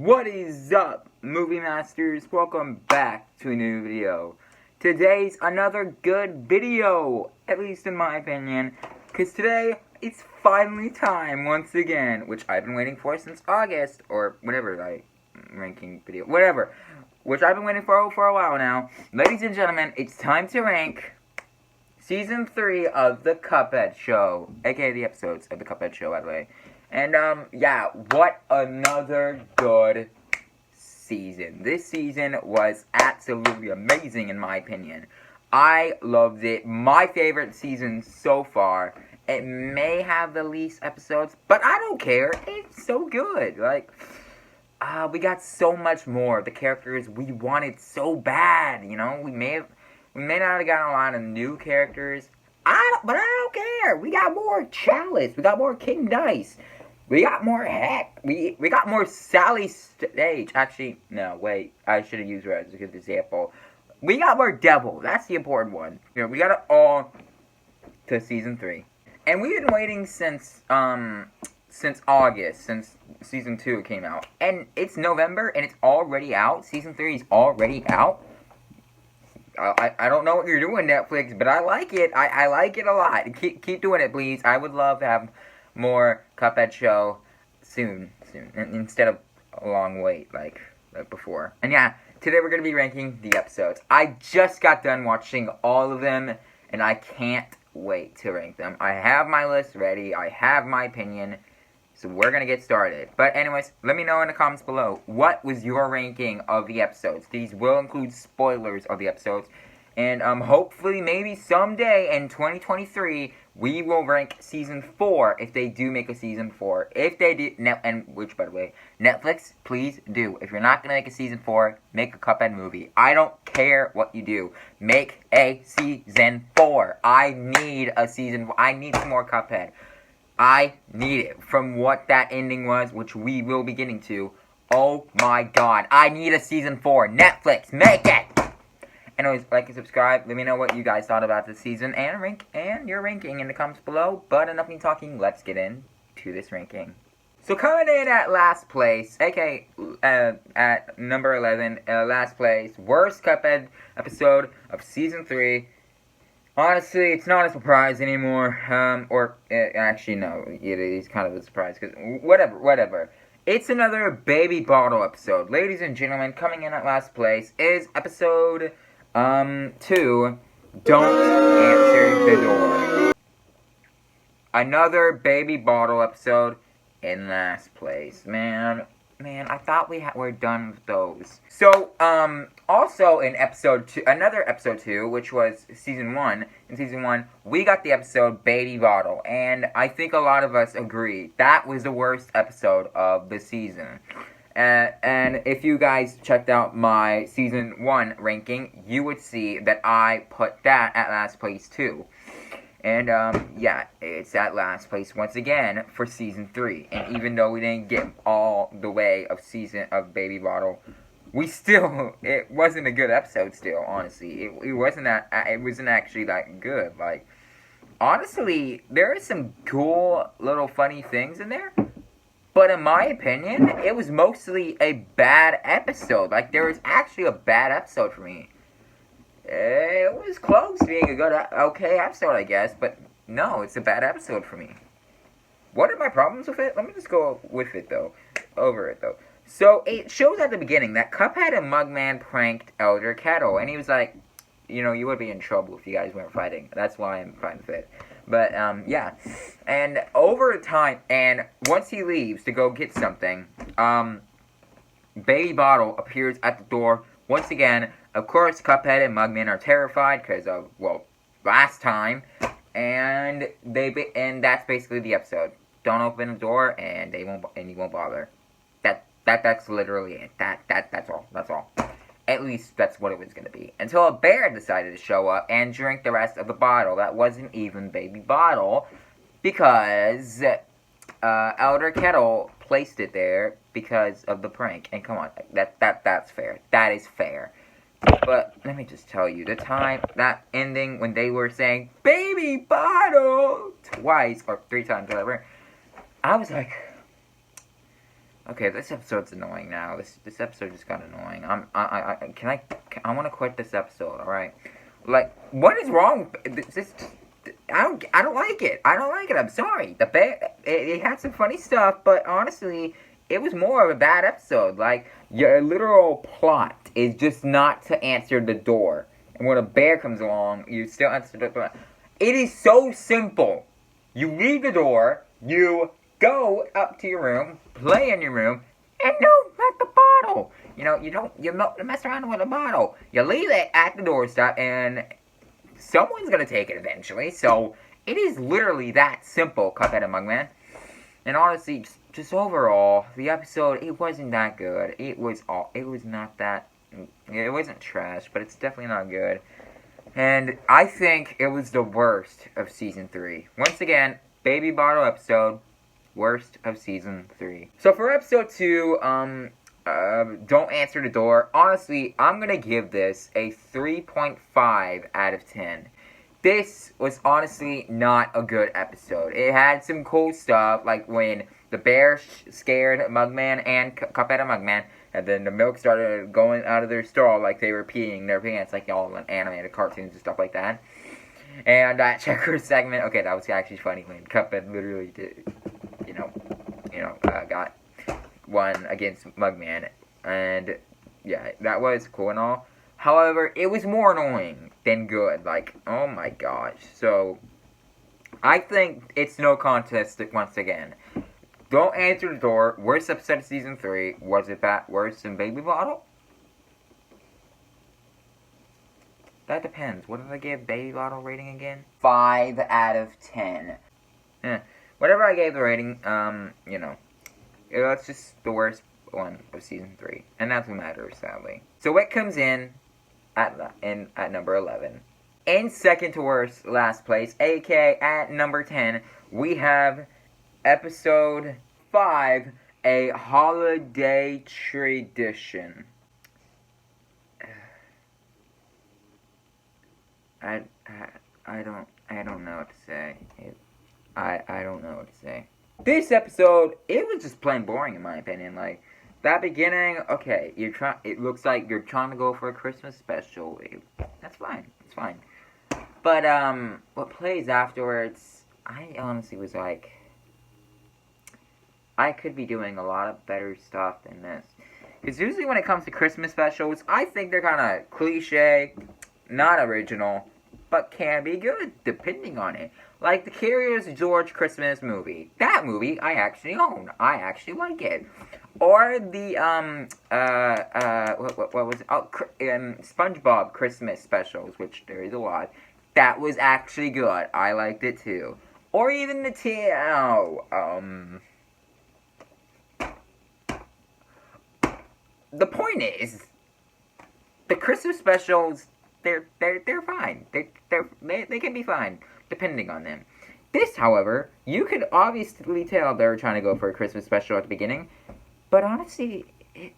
What is up, movie masters? Welcome back to a new video. Today's another good video, at least in my opinion, because today it's finally time once again, which I've been waiting for since August, or whatever, like, ranking video, whatever, which I've been waiting for a while now. Ladies and gentlemen, it's time to rank Season 3 of the Cuphead Show, aka the episodes of the Cuphead Show, by the way. And, yeah, what another good season. This season was absolutely amazing, in my opinion. I loved it. My favorite season so far. It may have the least episodes, but I don't care. It's so good. Like, we got so much more. The characters we wanted so bad, you know? We may not have gotten a lot of new characters. But I don't care. We got more Chalice. We got more King Dice. We got more Heck. We got more Sally Stage. Actually, no, wait. I should have used her as a good example. We got more Devil. That's the important one. You know, we got it all to Season 3. And we've been waiting since August, since Season 2 came out. And it's November, and it's already out. Season 3 is already out. I don't know what you're doing, Netflix, but I like it. I like it a lot. Keep doing it, please. I would love to have more Cuphead Show soon, instead of a long wait like before. And yeah, today we're going to be ranking the episodes. I just got done watching all of them, and I can't wait to rank them. I have my list ready. I have my opinion. So we're going to get started. But anyways, let me know in the comments below, what was your ranking of the episodes? These will include spoilers of the episodes. And hopefully, maybe someday in 2023, we will rank Season 4 if they do make a Season 4. If they do, which, by the way, Netflix, please do. If you're not going to make a Season 4, make a Cuphead movie. I don't care what you do. Make a Season 4. I need a Season 4. I need some more Cuphead. I need it. From what that ending was, which we will be getting to. Oh my god. I need a Season 4. Netflix, make it! Anyways, like and subscribe. Let me know what you guys thought about this season and your ranking in the comments below. But enough me talking. Let's get into this ranking. So coming in at last place, aka at number 11, last place, worst Cuphead episode of Season 3. Honestly, it's not a surprise anymore. Actually, no, it is kind of a surprise, because whatever. It's another Baby Bottle episode. Ladies and gentlemen, coming in at last place is episode 2, Don't Answer the Door. Another Baby Bottle episode in last place. Man, I thought we're done with those. So, also in episode 2, another episode 2, which was Season 1. In Season 1, we got the episode Baby Bottle, and I think a lot of us agree that was the worst episode of the season. And if you guys checked out my Season 1 ranking, you would see that I put that at last place too. And, yeah, it's at last place once again for Season 3. And even though we didn't get all the way of Baby Bottle, it wasn't a good episode still, honestly. It wasn't actually that good. Like, honestly, there are some cool little funny things in there. But in my opinion, it was mostly a bad episode. Like, there was actually a bad episode for me. It was close to being a good, okay episode, I guess. But no, it's a bad episode for me. What are my problems with it? Let me just go with it, though. Over it, though. So, it shows at the beginning that Cuphead and Mugman pranked Elder Kettle. And he was like, you know, you would be in trouble if you guys weren't fighting. That's why I'm fine with it. But, yeah. And over time, and once he leaves to go get something, Baby Bottle appears at the door once again. Of course, Cuphead and Mugman are terrified because of, well, last time. And that's basically the episode. Don't open the door, and you won't bother. That's literally it. That's all. At least that's what it was going to be. Until a bear decided to show up and drink the rest of the bottle. That wasn't even Baby Bottle, because Elder Kettle placed it there because of the prank. And come on, that's fair. That is fair. But let me just tell you, that ending when they were saying Baby Bottle twice or 3 times, whatever, I was like, Okay, this episode's annoying now. This episode just got annoying. I want to quit this episode. All right, like, what is wrong? This I don't like it. I don't like it. I'm sorry. The bear, it had some funny stuff, but honestly, it was more of a bad episode. Like, your literal plot is just not to answer the door. And when a bear comes along, you still answer the door. It is so simple. You leave the door, you go up to your room, play in your room, and don't let the bottle. You know, you don't mess around with a bottle. You leave it at the doorstep, and someone's gonna take it eventually. So it is literally that simple, Cuphead and Mugman. And honestly, just overall, the episode, it wasn't that good. It wasn't trash, but it's definitely not good. And I think it was the worst of Season 3. Once again, Baby Bottle episode, worst of Season 3. So for episode 2, Don't Answer the Door, honestly, I'm gonna give this a 3.5 out of 10. This was honestly not a good episode. It had some cool stuff, like when the bear scared Mugman and Cuphead and Mugman, and then the milk started going out of their stall like they were peeing their pants, like all in animated cartoons and stuff like that. And that checkers segment, okay, that was actually funny when Cuphead literally did, got one against Mugman, and yeah, that was cool and all. However, it was more annoying than good. Like, oh my gosh. So, I think it's no contest once again. Don't Answer the Door, worst episode of Season 3. Was it worse than Baby Bottle? That depends. What did I give Baby Bottle rating again? 5 out of 10. Whatever I gave the rating, it's just the worst one of Season 3. And that's what matters, sadly. So what comes in at number 11? In second to worst, last place, aka at number 10, we have episode 5, A Holiday Tradition. I don't know what to say. I don't know what to say. This episode, it was just plain boring in my opinion. Like, that beginning, okay, it looks like you're trying to go for a Christmas special. That's fine. It's fine. But what plays afterwards, I honestly was like, I could be doing a lot of better stuff than this. Because usually when it comes to Christmas specials, I think they're kind of cliche, not original, but can be good, depending on it. Like the Curious George Christmas movie. That movie I actually own. I actually like it. Or the, what was it? Oh, SpongeBob Christmas specials, which there is a lot. That was actually good. I liked it too. Or even the the point is, the Christmas specials, they're fine. They can be fine, depending on them. This, however, you could obviously tell they were trying to go for a Christmas special at the beginning, but honestly, it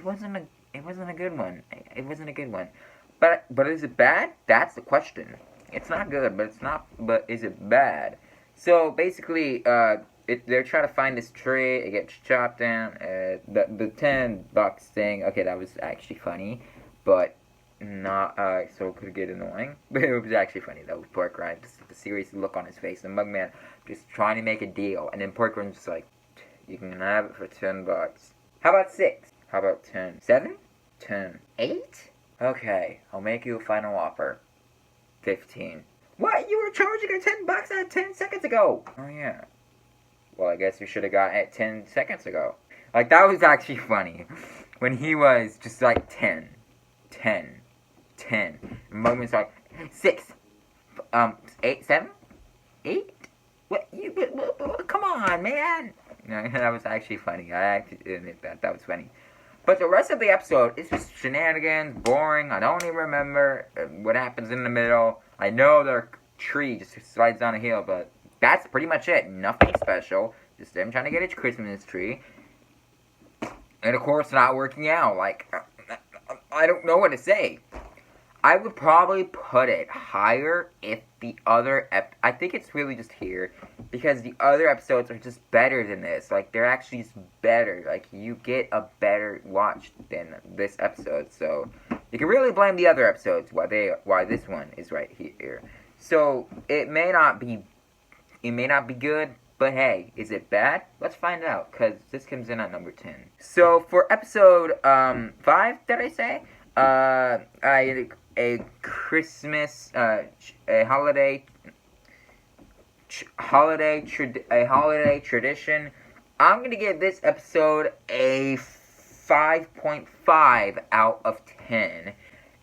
wasn't a good one. It wasn't a good one. But is it bad? That's the question. It's not good, but is it bad? So basically, they're trying to find this tree. It gets chopped down. The $10 thing. Okay, that was actually funny, but not so it could get annoying. But it was actually funny though. Pork Rind, just the serious look on his face, and Mugman just trying to make a deal, and then Pork Rind's just like, you can have it for $10. How about 6? How about 10? 7? 10? 8? Okay, I'll make you a final offer. 15. What? You were charging her $10 at 10 seconds ago! Oh yeah. Well, I guess you should have got it 10 seconds ago. Like, that was actually funny. When he was just like 10. And Mugman's like, 6. 8, 7? 8? What? Come on, man! No, that was actually funny. I actually admit that. That was funny. But the rest of the episode is just shenanigans, boring. I don't even remember what happens in the middle. I know their tree just slides down a hill, but that's pretty much it. Nothing special. Just them trying to get a Christmas tree. And of course, not working out. Like, I don't know what to say. I would probably put it higher if the other I think it's really just here. because the other episodes are just better than this. Like, they're actually just better. Like, you get a better watch than this episode. So, you can really blame the other episodes why this one is right here. So, it may not be good, but hey, is it bad? Let's find out, because this comes in at number 10. So, for episode 5, did I say? A Christmas, a holiday tradition. I'm gonna give this episode a 5.5 out of 10.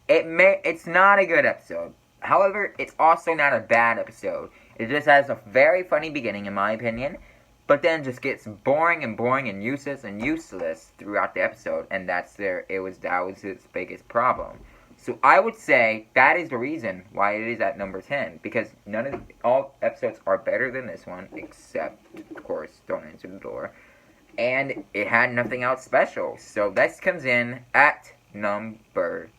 It's not a good episode. However, it's also not a bad episode. It just has a very funny beginning, in my opinion, but then just gets boring and useless throughout the episode, and that was its biggest problem. So I would say that is the reason why it is at number 10, because all episodes are better than this one, except, of course, Don't Answer the Door, and it had nothing else special. So this comes in at number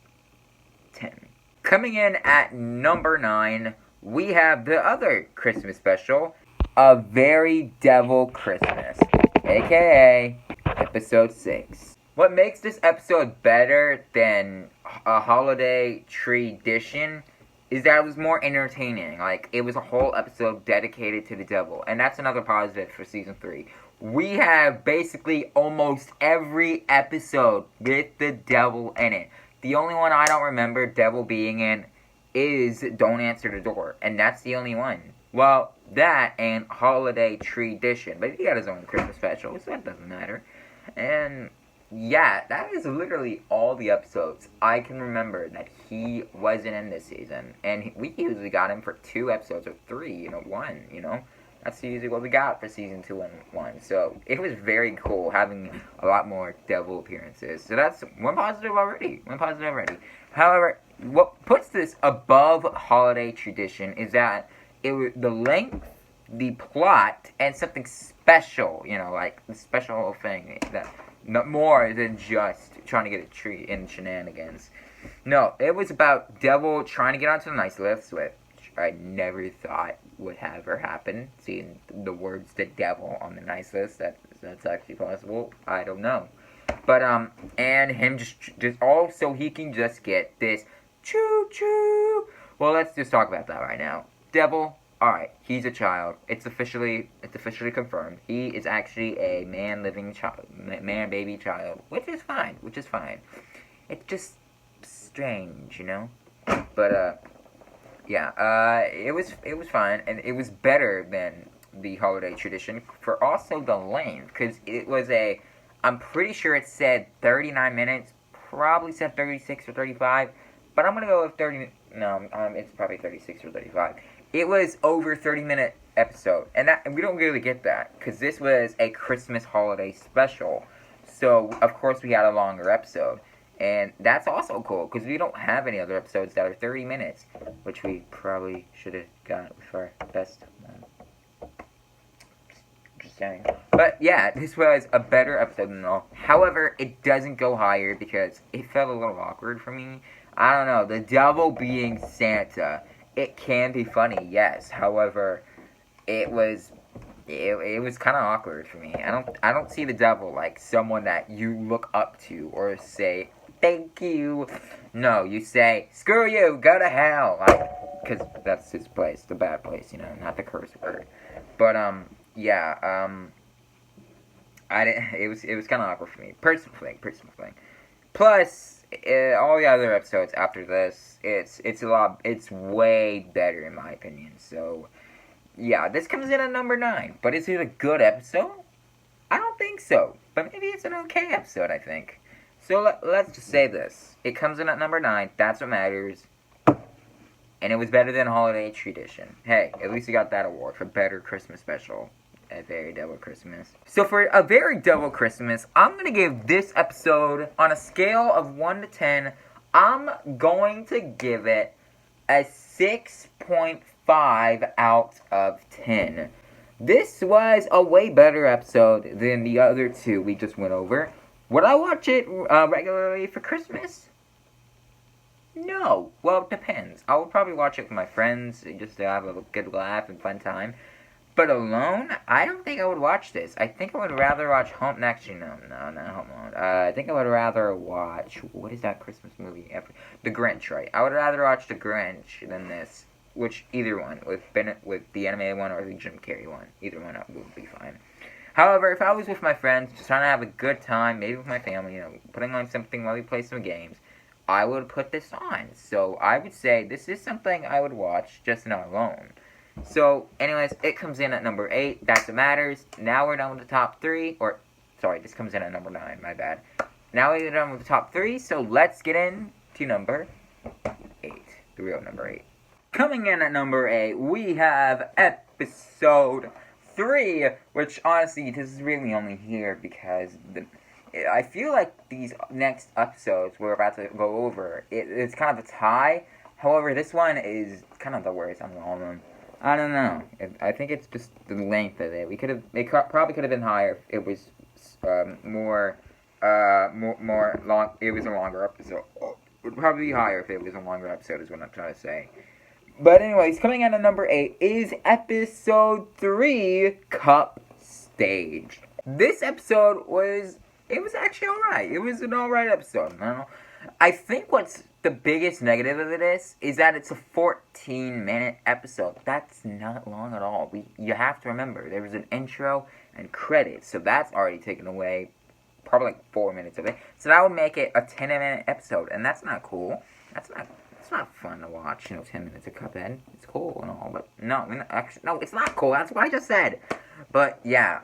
10. Coming in at number 9, we have the other Christmas special, A Very Devil Christmas, aka episode 6. What makes this episode better than a holiday tradition is that it was more entertaining. Like, it was a whole episode dedicated to the devil, and that's another positive for season 3. We have basically almost every episode with the devil in it. The only one I don't remember devil being in is Don't Answer the Door, and that's the only one. Well, that and Holiday Tradition, but he got his own Christmas special, so that doesn't matter. And yeah, that is literally all the episodes I can remember that he wasn't in this season. And we usually got him for 2 episodes, or 3, 1, That's usually what we got for season 2 and 1. So, it was very cool having a lot more devil appearances. So that's one positive already. However, what puts this above Holiday Tradition is that the length, the plot, and something special, like the special thing that more than just trying to get a treat in shenanigans. No, it was about devil trying to get onto the nice list, which I never thought would ever happen. Seeing the words "the devil" on the nice list, that's actually possible. I don't know, but and him just all so he can just get this choo choo. Well, let's just talk about that right now. Devil. Alright, he's a child. It's officially confirmed. He is actually a man-baby child, which is fine. It's just strange, But yeah, it was fine, and it was better than the Holiday Tradition for also the length, because it was I'm pretty sure it said 39 minutes, probably said 36 or 35, but I'm gonna go with 30. No, it's probably 36 or 35. It was over 30-minute episode, and we don't really get that, because this was a Christmas holiday special, so of course we had a longer episode, and that's also cool, because we don't have any other episodes that are 30 minutes, which we probably should have got with our best one. Just saying. But yeah, this was a better episode than all. However, it doesn't go higher, because it felt a little awkward for me. I don't know, the devil being Santa. It can be funny, yes. However, it was kind of awkward for me. I don't see the devil like someone that you look up to or say thank you. No, you say screw you, go to hell, like, because that's his place, the bad place, not the curse word. But yeah, I didn't. It was kind of awkward for me, personal thing. Plus, all the other episodes after this, it's way better in my opinion. So, yeah, this comes in at number 9. But is it a good episode? I don't think so. But maybe it's an okay episode, I think. So let's just say this. It comes in at number 9. That's what matters. And it was better than Holiday Tradition. Hey, at least you got that award for better Christmas special. A Very Devil Christmas. So for A Very Devil Christmas, I'm going to give this episode, on a scale of 1 to 10, I'm going to give it a 6.5 out of 10. This was a way better episode than the other 2 we just went over. Would I watch it regularly for Christmas? No. Well, it depends. I would probably watch it with my friends, just to have a good laugh and fun time. But alone, I don't think I would watch this. I think I would rather watch Home. Actually, no, not Home Alone. I think I would rather watch, what is that Christmas movie? The Grinch, right? I would rather watch The Grinch than this. Which, either one, with the animated one or the Jim Carrey one. Either one would be fine. However, if I was with my friends, just trying to have a good time, maybe with my family, putting on something while we play some games, I would put this on. So I would say this is something I would watch, just not alone. So, anyways, it comes in at number 8. That's what matters. Now we're done with the top 3. Sorry, this comes in at number 9. My bad. Now we're done with the top 3. So, let's get into number 8. The real number 8. Coming in at number 8, we have episode 3. Which, honestly, this is really only here because I feel like these next episodes we're about to go over, it's kind of a tie. However, this one is kind of the worst on all of them. I don't know. I think it's just the length of it. It probably could have been higher if it was more long. It was a longer episode. It would probably be higher if it was a longer episode. Is what I'm trying to say. But anyways, coming in at number 8 is episode 3, Cup Stage. This episode was actually alright. It was an alright episode. I don't know. I think what's the biggest negative of this is that it's a 14-minute episode. That's not long at all. You have to remember, there was an intro and credits, so that's already taken away probably like 4 minutes of it. So that would make it a 10-minute episode, and that's not cool. It's not fun to watch, 10 minutes of Cuphead. It's cool and all, but no, it's not cool. That's what I just said. But yeah,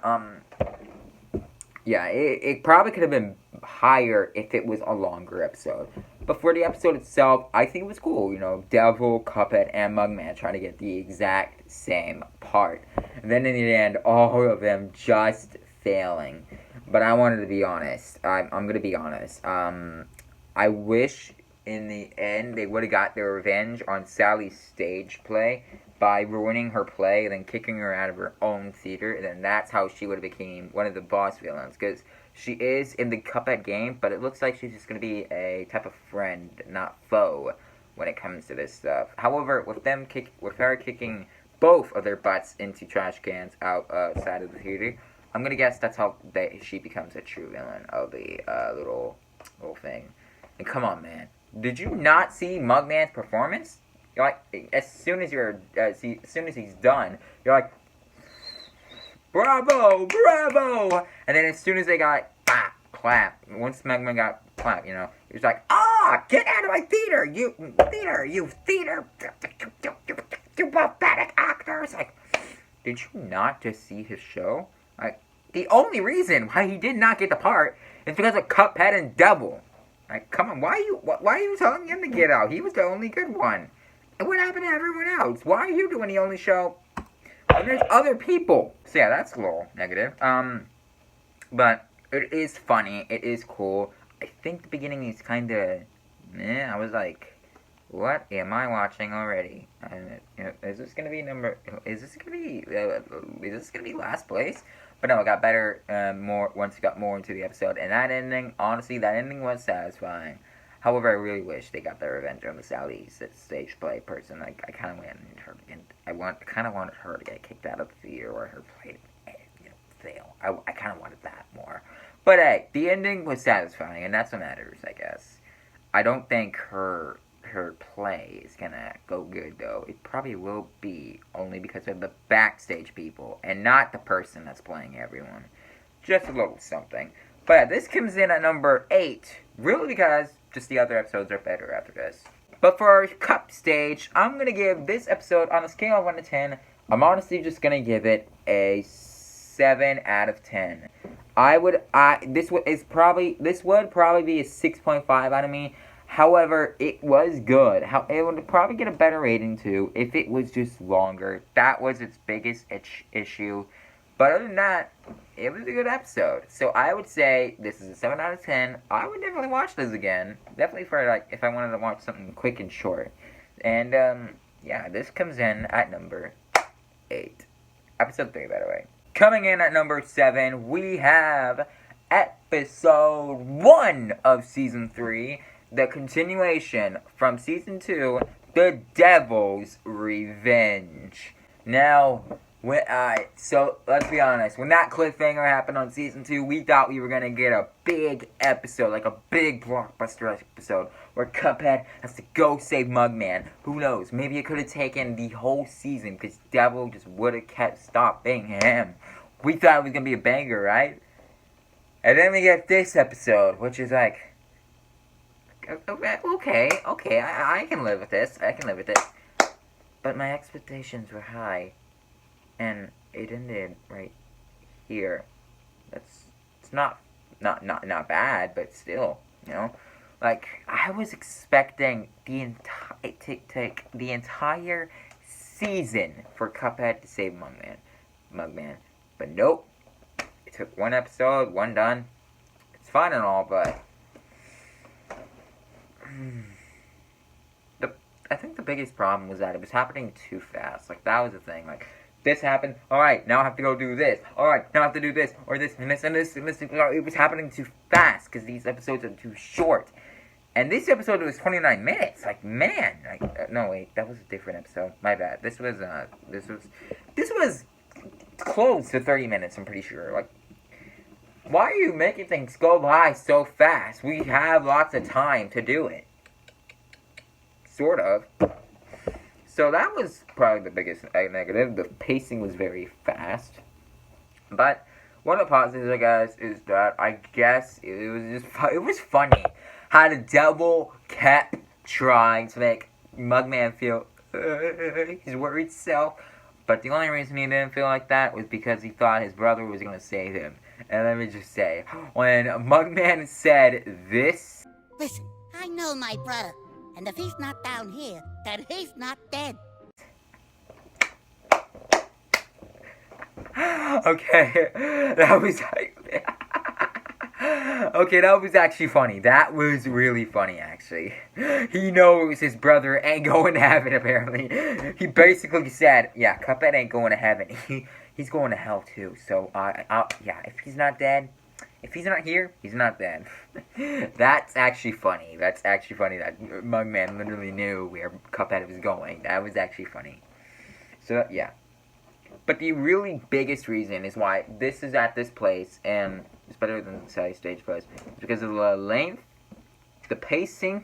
it probably could have been higher if it was a longer episode. But for the episode itself, I think it was cool. Devil, Cuphead, and Mugman trying to get the exact same part. And then in the end, all of them just failing. But I wanted to be honest. I'm going to be honest. I wish in the end they would have got their revenge on Sally's stage play by ruining her play and then kicking her out of her own theater. And then that's how she would have became one of the boss villains. Because she is in the Cuphead game, but it looks like she's just going to be a type of friend, not foe, when it comes to this stuff. However, with her kicking both of their butts into trash cans outside of the theater, I'm going to guess that's how she becomes a true villain of the little thing. And come on, man. Did you not see Mugman's performance? You're like, as soon as he's done, you're like, bravo, bravo! And then as soon as they got clap, once Mugman got clap, he was like, get out of my theater, you pathetic actors! Like, did you not just see his show? Like, the only reason why he did not get the part is because of Cuphead and Devil. Like, come on, why are you telling him to get out? He was the only good one. And what happened to everyone else? Why are you doing the only show? And there's other people. So yeah, that's a little negative. But it is funny. It is cool. I think the beginning is kind of, I was like, what am I watching already? Is this gonna be last place? But no, it got better once it got more into the episode. And that ending, honestly, was satisfying. However, I really wish they got their revenge on the Sally stage play person. Like, I kind of wanted her, wanted her to get kicked out of the theater or her play fail. I kind of wanted that more. But hey, the ending was satisfying, and that's what matters, I guess. I don't think her play is gonna go good, though. It probably will be only because of the backstage people and not the person that's playing everyone. Just a little something. But yeah, this comes in at number 8, really because just the other episodes are better after this. But for our Cup Stage, I'm gonna give this episode on a scale of 1 to 10. I'm honestly just gonna give it a 7 out of 10. This would probably be a 6.5 out of me. However, it was good. It would probably get a better rating, too, if it was just longer. That was its biggest issue. But other than that, it was a good episode. So I would say this is a 7 out of 10. I would definitely watch this again. Definitely for, if I wanted to watch something quick and short. And, yeah, this comes in at number 8. Episode 3, by the way. Coming in at number 7, we have episode 1 of Season 3. The continuation from Season 2, The Devil's Revenge. Now, So let's be honest. When that cliffhanger happened on season 2, we thought we were gonna get a big episode, like a big blockbuster episode, where Cuphead has to go save Mugman. Who knows? Maybe it could have taken the whole season, because Devil just would have kept stopping him. We thought it was gonna be a banger, right? And then we get this episode, which is like, okay, I can live with this. I can live with it. But my expectations were high. And it ended right here. It's not bad, but still, you know, like I was expecting the entire season for Cuphead to save Mugman, but nope. It took one episode, one done. It's fine and all, but I think the biggest problem was that it was happening too fast. Like that was the thing. Like, this happened. Alright, now I have to go do this. Alright, now I have to do this. Or this, and this, and this, and this. It was happening too fast because these episodes are too short. And this episode was 29 minutes. Like, man. Like, no, wait. That was a different episode. My bad. This was close to 30 minutes, I'm pretty sure. Like, why are you making things go by so fast? We have lots of time to do it. Sort of. So that was probably the biggest negative. The pacing was very fast. But one of the positives, I guess, is that I guess it was funny how the Devil kept trying to make Mugman feel his worried self. But the only reason he didn't feel like that was because he thought his brother was going to save him. And let me just say, when Mugman said this... Listen, I know my brother. And if he's not down here, then he's not dead. Okay, that was okay, that was actually funny. That was really funny, actually. He knows it was his brother ain't going to heaven, apparently. He basically said, yeah, Cuphead ain't going to heaven. He's going to hell, too. So, yeah, if he's not dead... If he's not here, he's not dead. That's actually funny. That's actually funny that Mugman literally knew where Cuphead was going. That was actually funny. So, yeah. But the really biggest reason is why this is at this place, and it's better than the Sally Stage Place, is because of the length, the pacing,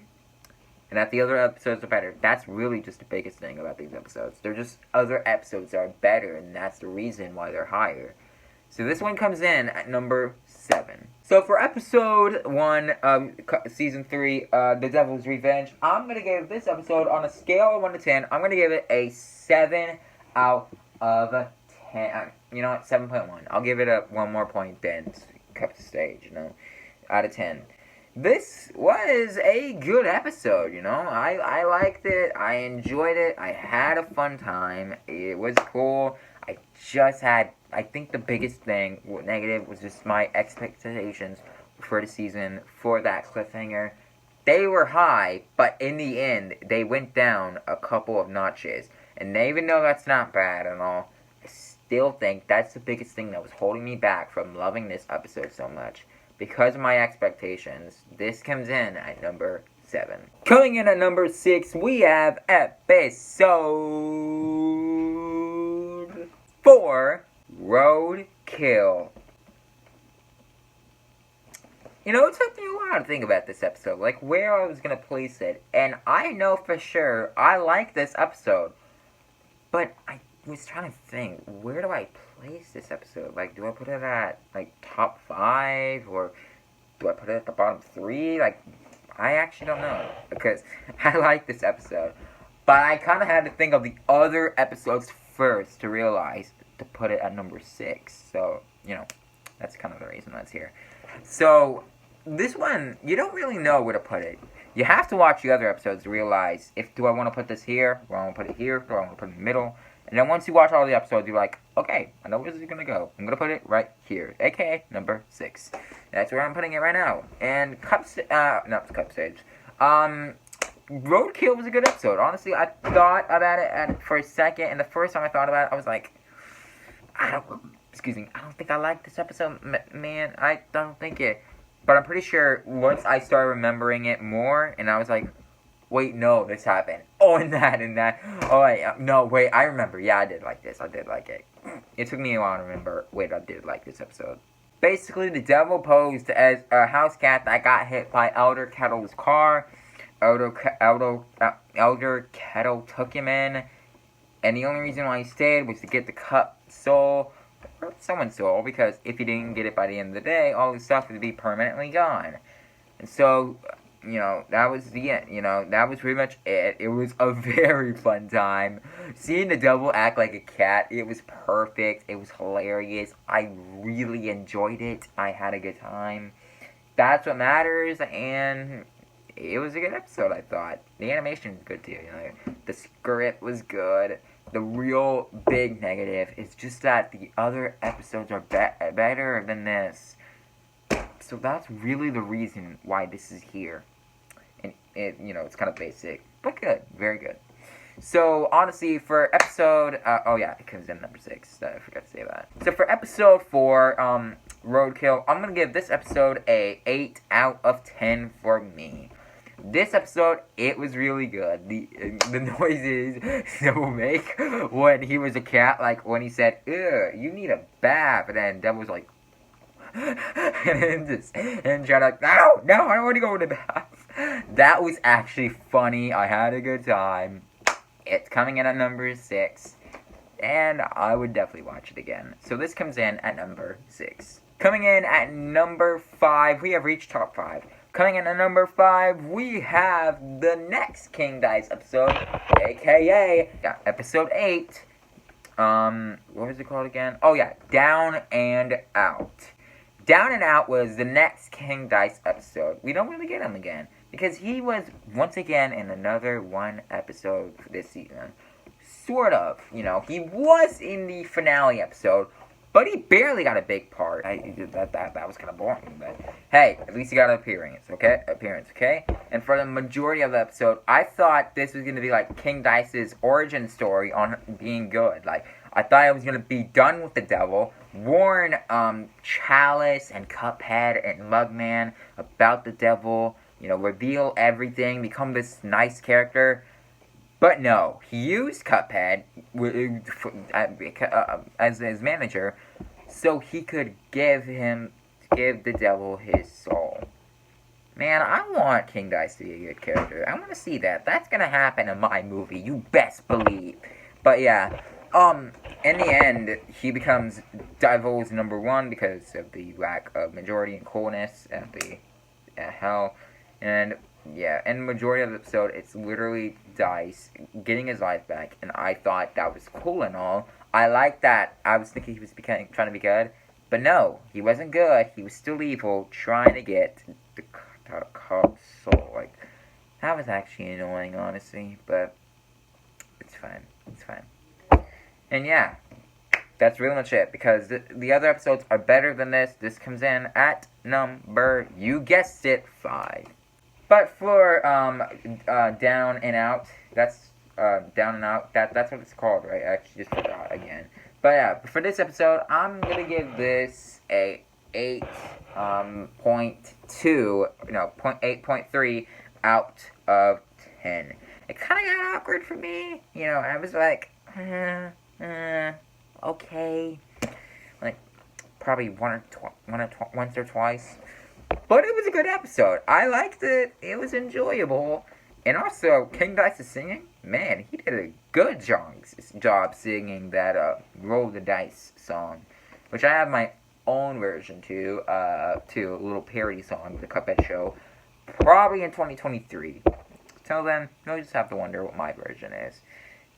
and that the other episodes are better. That's really just the biggest thing about these episodes. They're just other episodes that are better, and that's the reason why they're higher. So this one comes in at number 7. So for episode 1 of season 3, The Devil's Revenge, I'm going to give this episode, on a scale of 1 to 10, I'm going to give it a 7 out of 10. You know what, 7.1. I'll give it one more point than Cut the Stage, you know, out of 10. This was a good episode, you know. I liked it. I enjoyed it. I had a fun time. It was cool. I think the biggest thing, negative, was just my expectations for the season, for that cliffhanger. They were high, but in the end, they went down a couple of notches. And even though that's not bad and all, I still think that's the biggest thing that was holding me back from loving this episode so much. Because of my expectations, this comes in at number 7. Coming in at number 6, we have episode 4, Roadkill. You know, it took me a while to think about this episode, like where I was going to place it. And I know for sure I like this episode. But I was trying to think, where do I place this episode? Like, do I put it at, like, top 5? Or do I put it at the bottom 3? Like, I actually don't know. Because I like this episode. But I kind of had to think of the other episodes first to realize to put it at number 6. So, you know, that's kind of the reason that's here. So, this one, you don't really know where to put it. You have to watch the other episodes to realize, do I want to put this here? Do I want to put it here? Do I want to put it in the middle? And then once you watch all the episodes, you're like, okay, I know where this is going to go. I'm going to put it right here, aka number 6. That's where I'm putting it right now. And not Cup Stage. Roadkill was a good episode. Honestly, I thought about it for a second, and the first time I thought about it, I was like, I don't think I like this episode, man. I don't think it. But I'm pretty sure once I started remembering it more, and I was like, wait, no, this happened. Oh, and that. Oh, wait, no, wait, I remember. Yeah, I did like this. I did like it. It took me a while to remember. Wait, I did like this episode. Basically, the devil posed as a house cat that got hit by Elder Kettle's car. Elder Kettle took him in, and the only reason why he stayed was to get the cup soul, or someone's soul, because if he didn't get it by the end of the day, all his stuff would be permanently gone. And so, that was the end. That was pretty much it. It was a very fun time. Seeing the devil act like a cat, it was perfect. It was hilarious. I really enjoyed it. I had a good time. That's what matters, and it was a good episode, I thought. The animation was good, too. The script was good. The real big negative is just that the other episodes are better than this. So that's really the reason why this is here. And it's kind of basic, but good, very good. So honestly, for episode, it comes in number 6. I forgot to say that. So for episode 4, Roadkill, I'm gonna give this episode a 8 out of 10 for me. This episode, it was really good. The noises that will make when he was a cat, like when he said, "Ugh, you need a bath," and then Devil was like, and tried like, no, I don't want to go to the bath. That was actually funny. I had a good time. It's coming in at number 6, and I would definitely watch it again. So this comes in at number 6. Coming in at number 5, we have reached top 5. Coming in at number 5, we have the next King Dice episode, aka episode 8. What was it called again? Oh yeah, Down and Out. Down and Out was the next King Dice episode. We don't really get him again, because he was, once again, in another one episode for this season. Sort of, he was in the finale episode, but he barely got a big part. That was kind of boring, but hey, at least he got an appearance, okay? And for the majority of the episode, I thought this was going to be like King Dice's origin story on being good. Like, I thought it was going to be done with the devil, warn Chalice and Cuphead and Mugman about the devil, reveal everything, become this nice character. But no, he used Cuphead as his manager so he could give the devil his soul. Man, I want King Dice to be a good character. I want to see that. That's going to happen in my movie, you best believe. But yeah, in the end, he becomes Devil's number 1 because of the lack of majority and coolness at the hell. And yeah, in the majority of the episode, it's literally Dice getting his life back, and I thought that was cool and all. I like that. I was thinking he was trying to be good, but no, he wasn't good. He was still evil, trying to get the cup's soul. Like, that was actually annoying, honestly, but it's fine. It's fine. And yeah, that's really much it, because the other episodes are better than this. This comes in at number, you guessed it, 5. But for Down and Out, that's Down and Out. That's what it's called, right? I actually just forgot again. But yeah, for this episode, I'm gonna give this a 8.3 out of 10. It kind of got awkward for me. I was like, okay, like probably once or twice. But it was a good episode. I liked it. It was enjoyable. And also, King Dice's singing, man, he did a good job singing that Roll the Dice song. Which I have my own version to a little parody song, the Cuphead Show. Probably in 2023. Till then, you'll just have to wonder what my version is.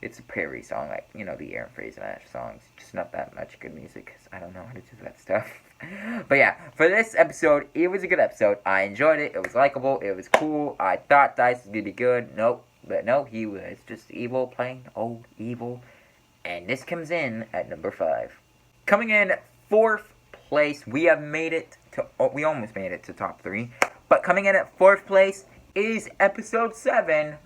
It's a parody song, like, the Aaron Fraser songs. Just not that much good music, because I don't know how to do that stuff. But yeah, for this episode, it was a good episode. I enjoyed it. It was likable. It was cool. I thought Dice was going to be good. Nope. But no, he was just evil, plain old evil. And this comes in at number 5. Coming in 4th place, we almost made it to top 3. But coming in at 4th place is episode 7,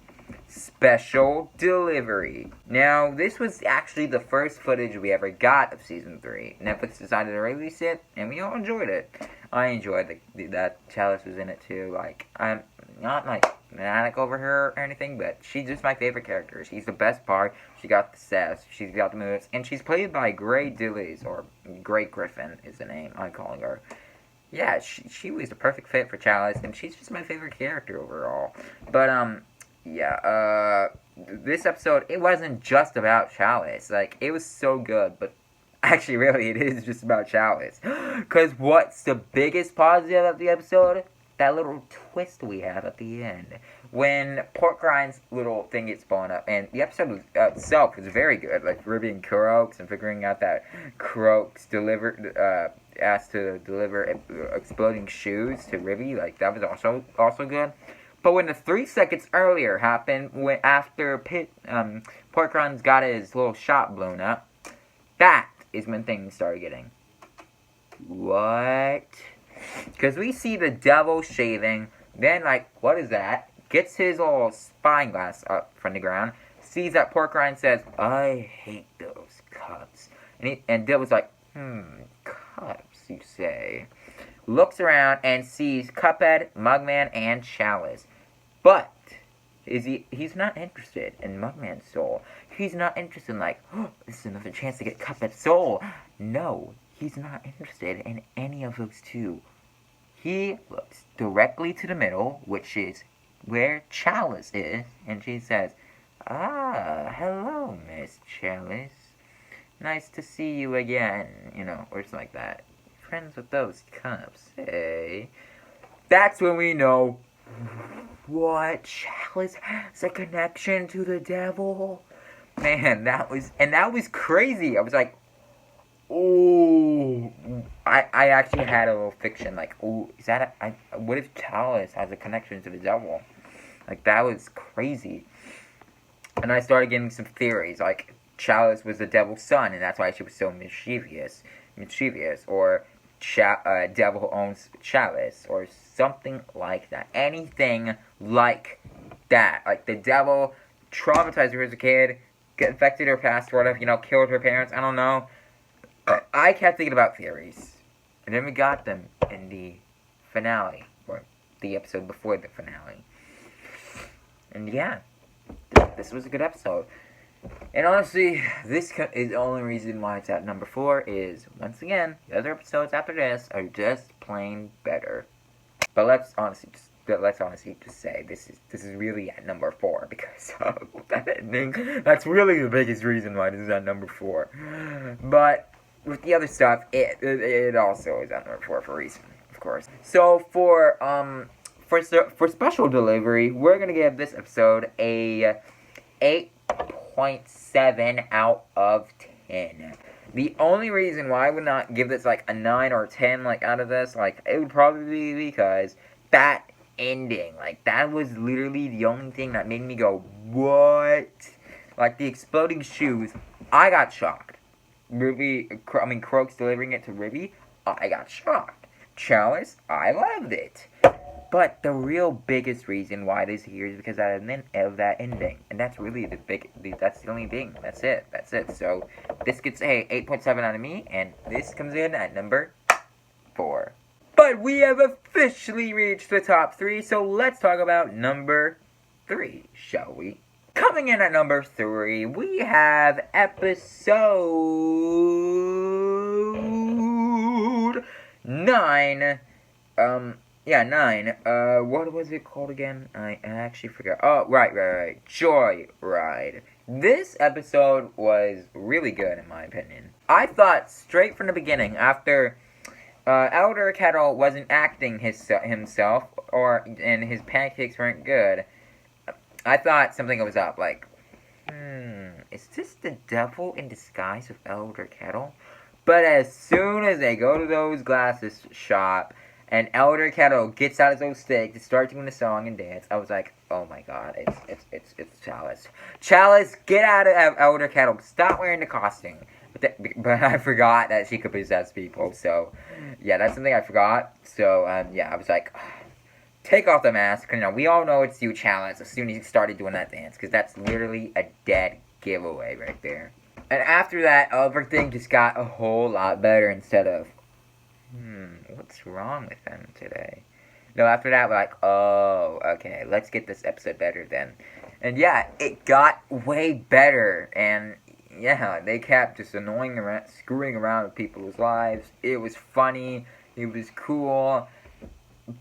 Special Delivery. Now, this was actually the first footage we ever got of Season 3. Netflix decided to release it, and we all enjoyed it. I enjoyed that Chalice was in it, too. Like, I'm not, like, fanatic over her or anything, but she's just my favorite character. She's the best part. She got the sass, she's got the moves, and she's played by Grey Dillies, or Great Griffin is the name I'm calling her. Yeah, she was the perfect fit for Chalice, and she's just my favorite character overall. But, yeah, this episode, it wasn't just about Chalice. Like, it was so good, but actually, really, it is just about Chalice. Because what's the biggest positive of the episode? That little twist we have at the end. When Pork Rind's little thing gets blown up, and the episode itself was very good. Like, Ruby and Croaks, and figuring out that Croaks asked to deliver exploding shoes to Ruby. Like, that was also good. But when the 3 seconds earlier happened, after Pork Rind's got his little shop blown up, that is when things started getting... What? Because we see the devil shaving, then, like, what is that? Gets his little spyglass up from the ground, sees that Pork Rind, says, I hate those cups. And Devil's like, cups, you say? Looks around and sees Cuphead, Mugman, and Chalice. But he's not interested in Mugman's soul. He's not interested in, like, this is another chance to get Cuphead's soul. No, he's not interested in any of those two. He looks directly to the middle, which is where Chalice is, and she says, hello, Miss Chalice. Nice to see you again, or something like that. Friends with those cups, hey? That's when we know, what, Chalice has a connection to the devil? Man, that was crazy. I was like, oh, I actually had a little fiction, like, oh, what if Chalice has a connection to the devil? Like, that was crazy. And I started getting some theories, like, Chalice was the devil's son, and that's why she was so mischievous, or devil owns Chalice, or something like that. Anything like that. Like, the devil traumatized her as a kid, infected her past, sort of, killed her parents, I don't know. I kept thinking about theories, and then we got them in the finale, or the episode before the finale. And yeah, this was a good episode. And honestly, this is the only reason why it's at number 4 is, once again, the other episodes after this are just plain better. But let's honestly just say this is really at number 4 because of that ending. That's really the biggest reason why this is at number 4. But with the other stuff, it also is at number 4 for a reason, of course. So for special delivery, we're gonna give this episode a 8.7 out of 10. The only reason why I would not give this like a 9 or 10 like out of this, like, it would probably be because that ending, like, that was literally the only thing that made me go, what? Like, the exploding shoes, I got shocked. Croaks delivering it to Ruby, I got shocked. Chalice, I loved it. But the real biggest reason why this here is because of that ending. And that's really that's the only thing. That's it. So, this gets a 8.7 out of me, and this comes in at number 4. But we have officially reached the top 3, so let's talk about number 3, shall we? Coming in at number 3, we have episode 9. 9. What was it called again? I actually forgot. Oh, right. Joyride. This episode was really good, in my opinion. I thought straight from the beginning, after Elder Kettle wasn't acting himself, and his pancakes weren't good, I thought something was up. Like, is this the devil in disguise with Elder Kettle? But as soon as they go to those glasses shop, and Elder Kettle gets out his own stick to start doing the song and dance, I was like, oh my god, it's Chalice. Chalice, get out of Elder Kettle. Stop wearing the costume. But I forgot that she could possess people. So, yeah, that's something I forgot. So, yeah, I was like, take off the mask. We all know it's you, Chalice, as soon as you started doing that dance. Because that's literally a dead giveaway right there. And after that, everything just got a whole lot better instead of... what's wrong with them today? So after that, we're like, oh, okay, let's get this episode better then. And yeah, it got way better. And yeah, they kept just screwing around with people's lives. It was funny. It was cool.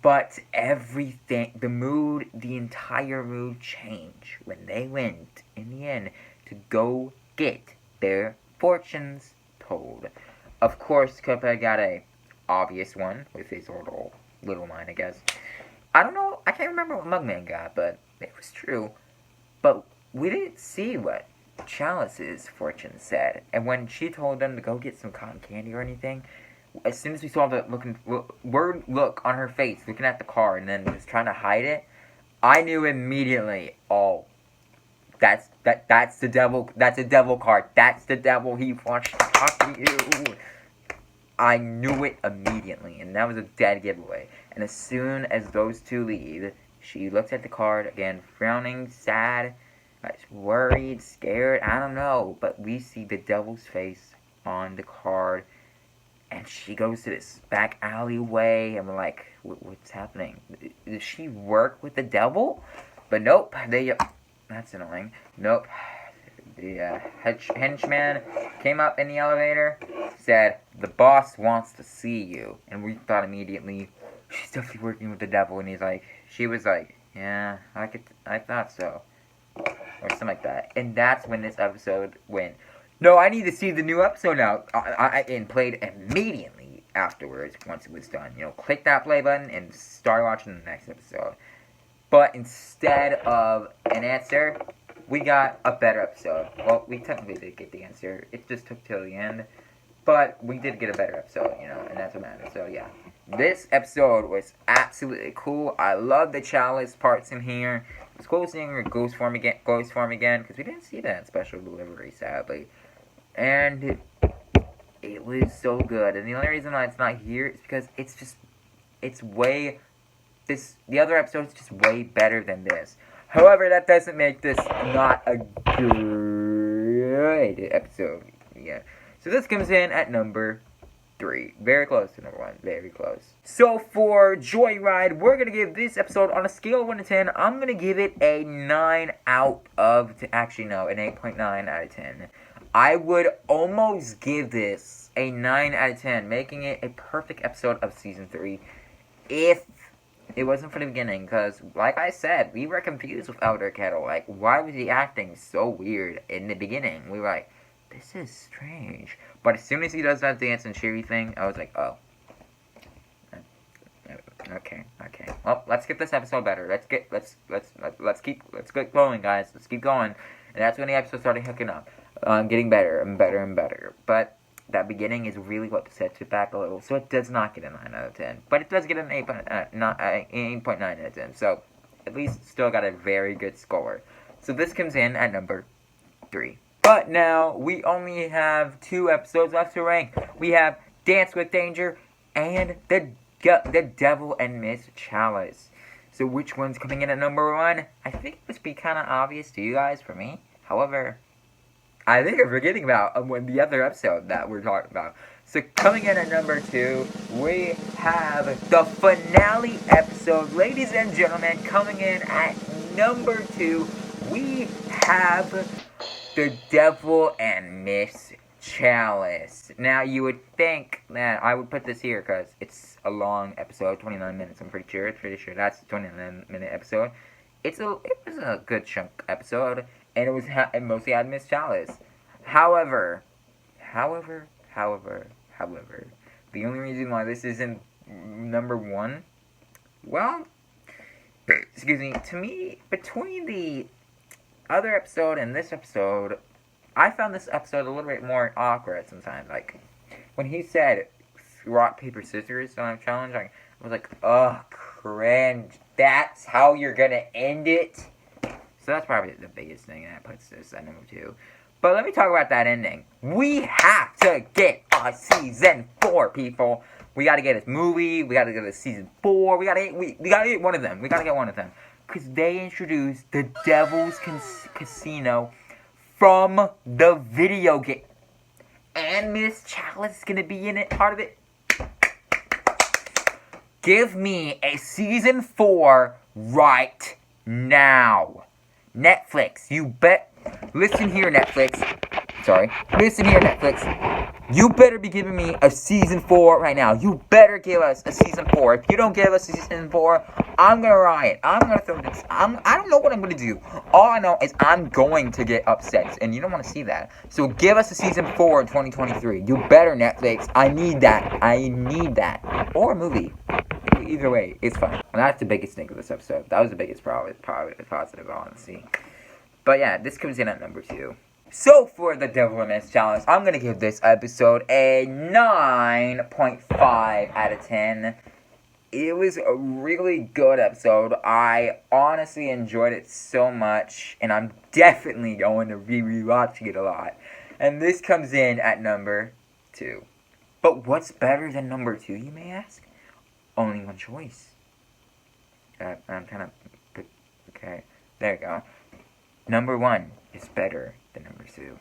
But everything, the entire mood changed when they went, in the end, to go get their fortunes told. Of course, Cuphead got a obvious one with his little line, I guess. I don't know, I can't remember what Mugman got, but it was true. But we didn't see what Chalice's fortune said. And when she told them to go get some cotton candy or anything, as soon as we saw the word look on her face, looking at the car, and then just trying to hide it, I knew immediately, oh, that's the devil. That's a devil card. That's the devil. He wants to talk to you. I knew it immediately, and that was a dead giveaway. And as soon as those two leave, she looks at the card again, frowning, sad, worried, scared. I don't know, but we see the devil's face on the card. And she goes to this back alleyway, and we're like, what's happening? Does she work with the devil? But nope, that's annoying. Nope. The henchman came up in the elevator, said, the boss wants to see you. And we thought immediately, she's definitely working with the devil. And she was like, yeah, I thought so. Or something like that. And that's when this episode went, no, I need to see the new episode now. And played immediately afterwards once it was done. Click that play button and start watching the next episode. But instead of an answer, we got a better episode. Well, we technically did get the answer. It just took till the end. But we did get a better episode, and that's what matters. So, yeah. This episode was absolutely cool. I love the Chalice parts in here. It's cool seeing her ghost form again, because we didn't see that in Special Delivery, sadly. And it was so good. And the only reason why it's not here is because the other episode is just way better than this. However, that doesn't make this not a good episode. Yeah. So this comes in at number 3. Very close to number 1. Very close. So for Joyride, we're going to give this episode on a scale of 1 to 10. I'm going to give it a 9 out of... Actually, no, an 8.9 out of 10. I would almost give this a 9 out of 10, making it a perfect episode of Season 3 if it wasn't for the beginning, because, like I said, we were confused with Elder Kettle. Like, why was he acting so weird in the beginning? We were like, this is strange. But as soon as he does that dance and cheery thing, I was like, oh. Okay. Well, let's get this episode better. Let's get going, guys. Let's keep going. And that's when the episode started hooking up. Getting better and better and better. But that beginning is really what sets it back a little. So it does not get a 9 out of 10. But it does get an 8.9 out of 10. So at least still got a very good score. So this comes in at number 3. But now we only have 2 episodes left to rank. We have Dance with Danger and the Devil and Miss Chalice. So which one's coming in at number 1? I think it must be kind of obvious to you guys for me. However, I think I'm forgetting about the other episode that we're talking about. So coming in at number 2, we have the finale episode. Ladies and gentlemen, coming in at number 2, we have the Devil and Miss Chalice. Now, you would think that I would put this here because it's a long episode, 29 minutes, I'm pretty sure that's a 29-minute episode. It was a good chunk episode, and it mostly had Miss Chalice. However, the only reason why this isn't number 1, well, excuse me, to me, between the other episode and this episode, I found this episode a little bit more awkward sometimes. Like, when he said rock, paper, scissors on a challenge, I was like, oh, cringe. That's how you're gonna end it? So that's probably the biggest thing that puts this at number 2. But let me talk about that ending. We have to get a season 4, people. We gotta get a movie. We gotta get a season 4. We gotta get one of them. We gotta get one of them. Because they introduced the Devil's Casino from the video game. And Miss Chalice is gonna be in it, part of it. give me a season 4 right now. Netflix, you bet. Listen here, Netflix. Sorry. Listen here, Netflix. You better be giving me a season 4 right now. You better give us a season 4. If you don't give us a season 4, I'm gonna riot. I'm gonna throw this. I don't know what I'm gonna do. All I know is I'm going to get upset, and you don't want to see that. So give us a season 4 in 2023. You better, Netflix. I need that. I need that. Or a movie. Either way, it's fine. And that's the biggest thing of this episode. That was the biggest positive I want to see. But yeah, this comes in at number 2. So for the Devil Remains Challenge, I'm going to give this episode a 9.5 out of 10. It was a really good episode. I honestly enjoyed it so much, and I'm definitely going to be rewatching it a lot. And this comes in at number 2. But what's better than number 2, you may ask? Only one choice. I'm kind of... Okay, there you go. Number 1 is better than number 2.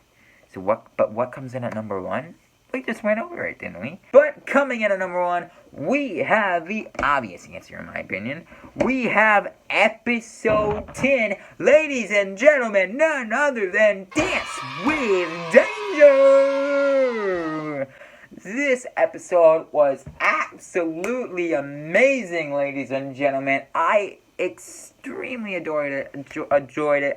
So what comes in at number 1? We just went over it, didn't we? But coming in at number 1, we have the obvious answer, in my opinion. We have episode 10. Ladies and gentlemen, none other than Dance with Danger. This episode was absolutely amazing, ladies and gentlemen. I extremely enjoyed it.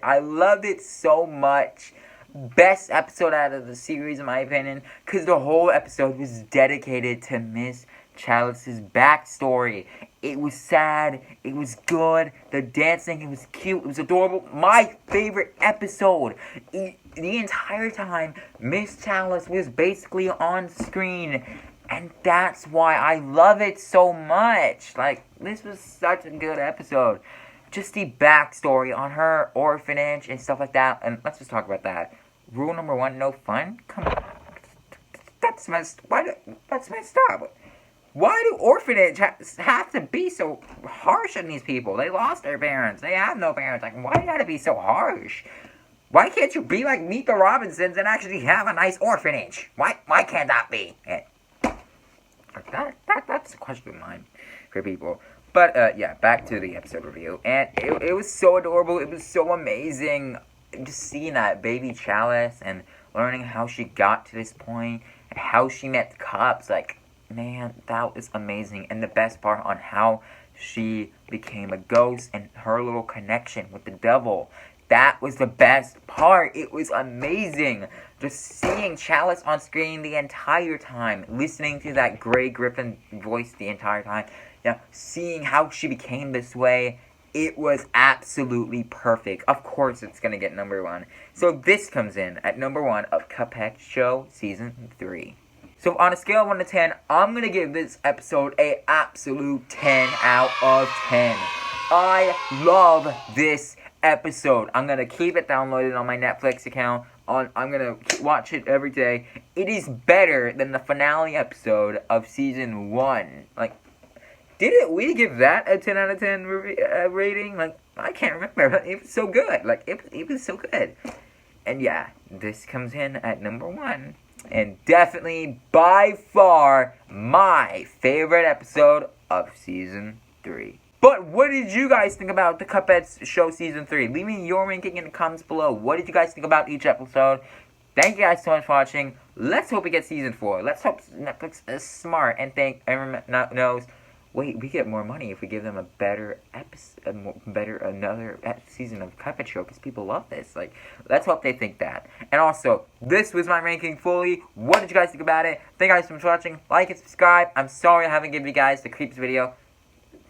I loved it so much. Best episode out of the series, in my opinion, because the whole episode was dedicated to Miss Chalice's backstory. It was sad. It was good. The dancing, it was cute. It was adorable. My favorite episode. The entire time, Miss Chalice was basically on screen. And that's why I love it so much. Like, this was such a good episode. Just the backstory on her orphanage and stuff like that. And let's just talk about that. Rule number 1, no fun? Come on. That's messed up. Why do orphanages have to be so harsh on these people? They lost their parents. They have no parents. Like, why do you gotta be so harsh? Why can't you be like Meet the Robinsons and actually have a nice orphanage? Why can't that be? That's a question of mine for people. But, yeah, back to the episode review. And it was so adorable. It was so amazing. Just seeing that baby Chalice and learning how she got to this point and how she met the cops. Like, man, that was amazing. And the best part on how she became a ghost and her little connection with the devil. That was the best part. It was amazing. Just seeing Chalice on screen the entire time. Listening to that Grey Griffin voice the entire time. Yeah, seeing how she became this way. It was absolutely perfect. Of course it's going to get number 1. So this comes in at number 1 of Cuphead Show Season 3. So on a scale of 1 to 10, I'm going to give this episode a absolute 10 out of 10. I love this episode. I'm going to keep it downloaded on my Netflix account. I'm going to watch it every day. It is better than the finale episode of Season 1. Like, didn't we give that a 10 out of 10 rating? Like, I can't remember. It was so good. Like, it was so good. And yeah, this comes in at number 1. And definitely, by far, my favorite episode of Season 3. But what did you guys think about the Cuphead Show Season 3? Leave me your ranking in the comments below. What did you guys think about each episode? Thank you guys so much for watching. Let's hope we get Season 4. Let's hope Netflix is smart and knows... Wait, we get more money if we give them a better another season of Cuphead Show, because people love this. Like, let's hope they think that. And also, this was my ranking fully. What did you guys think about it? Thank you guys so much for watching. Like and subscribe. I'm sorry I haven't given you guys the creeps video.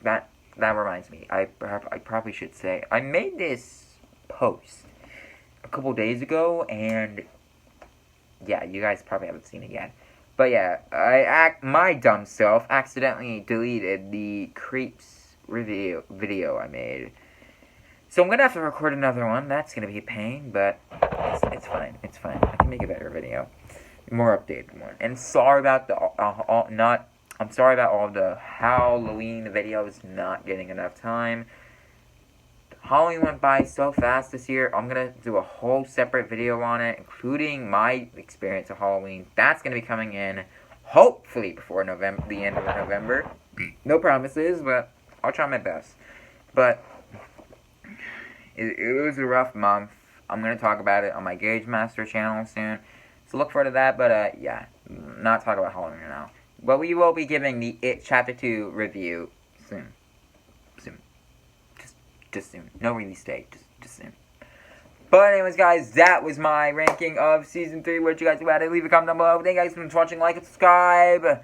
That reminds me. I probably should say, I made this post a couple days ago, and yeah, you guys probably haven't seen it yet. But yeah, my dumb self accidentally deleted the creeps video I made. So I'm going to have to record another one. That's going to be a pain, but it's fine. It's fine. I can make a better video. More updated one. And sorry about I'm sorry about all the Halloween videos not getting enough time. Halloween went by so fast this year. I'm going to do a whole separate video on it, including my experience of Halloween. That's going to be coming in, hopefully, before the end of November. No promises, but I'll try my best. But it was a rough month. I'm going to talk about it on my Gauge Master channel soon. So look forward to that, but yeah, not talk about Halloween now. But we will be giving the It Chapter 2 review soon. Soon. Just soon. No release date, just soon. But anyways, guys, that was my ranking of Season 3. What you guys think about it? Leave a comment down below. Thank you guys for watching, like, and subscribe. And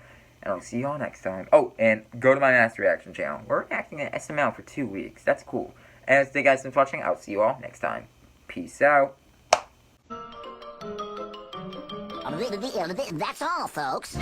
I'll see you all next time. Oh, and go to my Master Reaction channel. We're reacting to SML for 2 weeks. That's cool. And thank you guys for watching. I'll see you all next time. Peace out. That's all, folks.